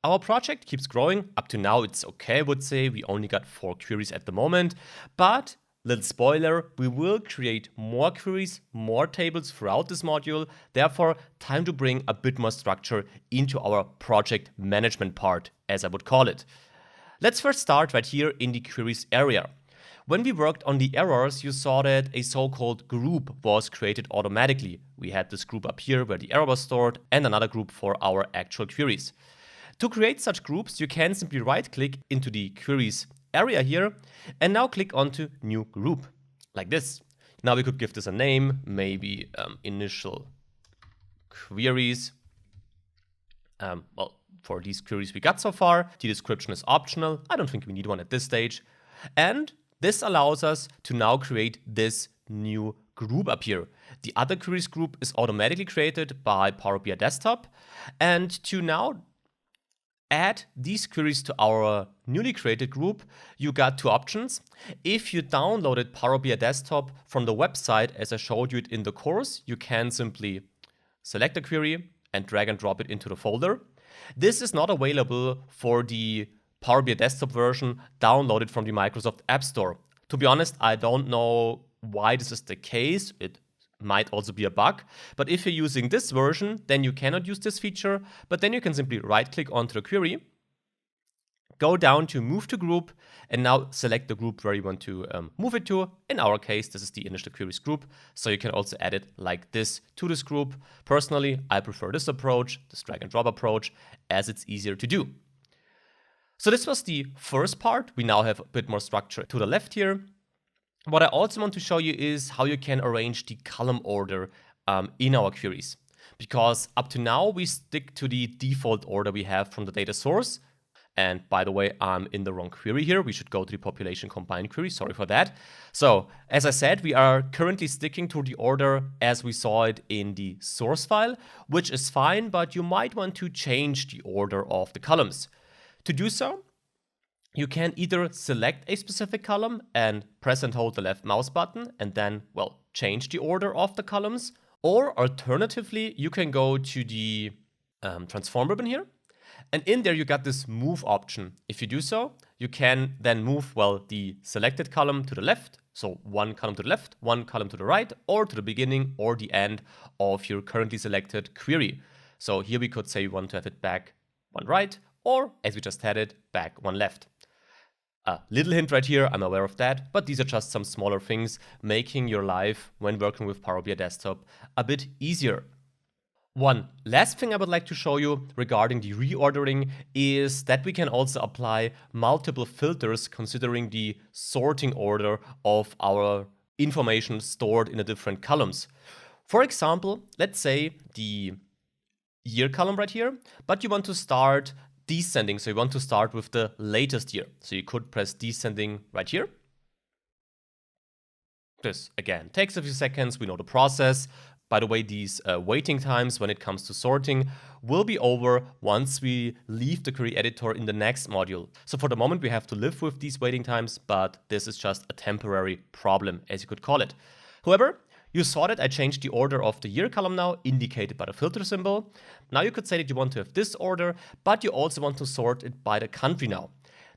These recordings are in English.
Our project keeps growing. Up to now, it's okay, I would say. We only got 4 queries at the moment. But, little spoiler, we will create more queries, more tables throughout this module. Therefore, time to bring a bit more structure into our project management part, as I would call it. Let's first start right here in the queries area. When we worked on the errors, you saw that a so-called group was created automatically. We had this group up here where the error was stored and another group for our actual queries. To create such groups, you can simply right-click into the queries area here and now click onto New Group, like this. Now we could give this a name, maybe initial queries. Well, for these queries we got so far, the description is optional. I don't think we need one at this stage. And this allows us to now create this new group up here. The other queries group is automatically created by Power BI Desktop. And to now add these queries to our newly created group, you got 2 options. If you downloaded Power BI Desktop from the website, as I showed you it in the course, you can simply select a query and drag and drop it into the folder. This is not available for the Power BI Desktop version downloaded from the Microsoft App Store. To be honest, I don't know why this is the case. It might also be a bug. But if you're using this version, then you cannot use this feature. But then you can simply right-click onto the query, go down to Move to Group, and now select the group where you want to move it to. In our case, this is the initial queries group. So you can also add it like this to this group. Personally, I prefer this approach, this drag and drop approach, as it's easier to do. So this was the first part. We now have a bit more structure to the left here. What I also want to show you is how you can arrange the column order in our queries. Because up to now, we stick to the default order we have from the data source. And by the way, I'm in the wrong query here. We should go to the population combined query. Sorry for that. So as I said, we are currently sticking to the order as we saw it in the source file, which is fine, but you might want to change the order of the columns. To do so, you can either select a specific column and press and hold the left mouse button and then, well, change the order of the columns. Or alternatively, you can go to the transform ribbon here. And in there, you got this move option. If you do so, you can then move, well, the selected column to the left. So 1 column to the left, 1 column to the right, or to the beginning or the end of your currently selected query. So here we could say we want to have it back 1 right, or as we just had it, back 1 left. A little hint right here, I'm aware of that, but these are just some smaller things making your life when working with Power BI Desktop a bit easier. One last thing I would like to show you regarding the reordering is that we can also apply multiple filters considering the sorting order of our information stored in the different columns. For example, let's say the year column right here, but you want to start descending, so you want to start with the latest year. So you could press descending right here. This, again, takes a few seconds. We know the process. By the way, these waiting times when it comes to sorting will be over once we leave the query editor in the next module. So for the moment, we have to live with these waiting times, but this is just a temporary problem, as you could call it. However, you saw that I changed the order of the year column now, indicated by the filter symbol. Now you could say that you want to have this order, but you also want to sort it by the country now.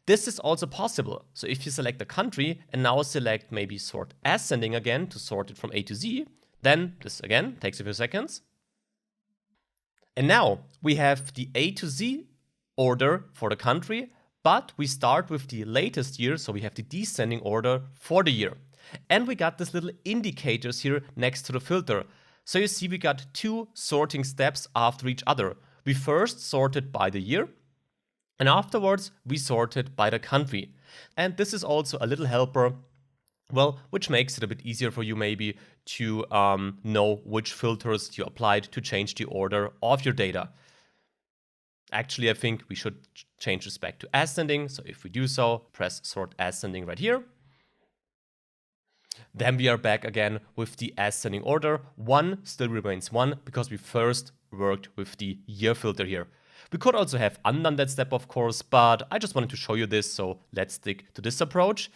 This is also possible. So if you select the country and now select maybe sort ascending again to sort it from A to Z, then this again takes a few seconds. And now we have the A to Z order for the country, but we start with the latest year, so we have the descending order for the year. And we got this little indicators here next to the filter. So you see we got 2 sorting steps after each other. We first sorted by the year, and afterwards we sorted by the country. And this is also a little helper, well, which makes it a bit easier for you maybe to know which filters you applied to change the order of your data. Actually, I think we should change this back to ascending. So if we do so, press sort ascending right here. Then we are back again with the ascending order. 1 still remains 1 because we first worked with the year filter here. We could also have undone that step, of course, but I just wanted to show you this, so let's stick to this approach.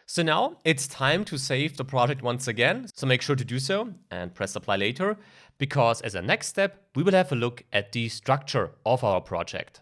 So now it's time to save the project once again. So make sure to do so and press apply later, because as a next step, we will have a look at the structure of our project.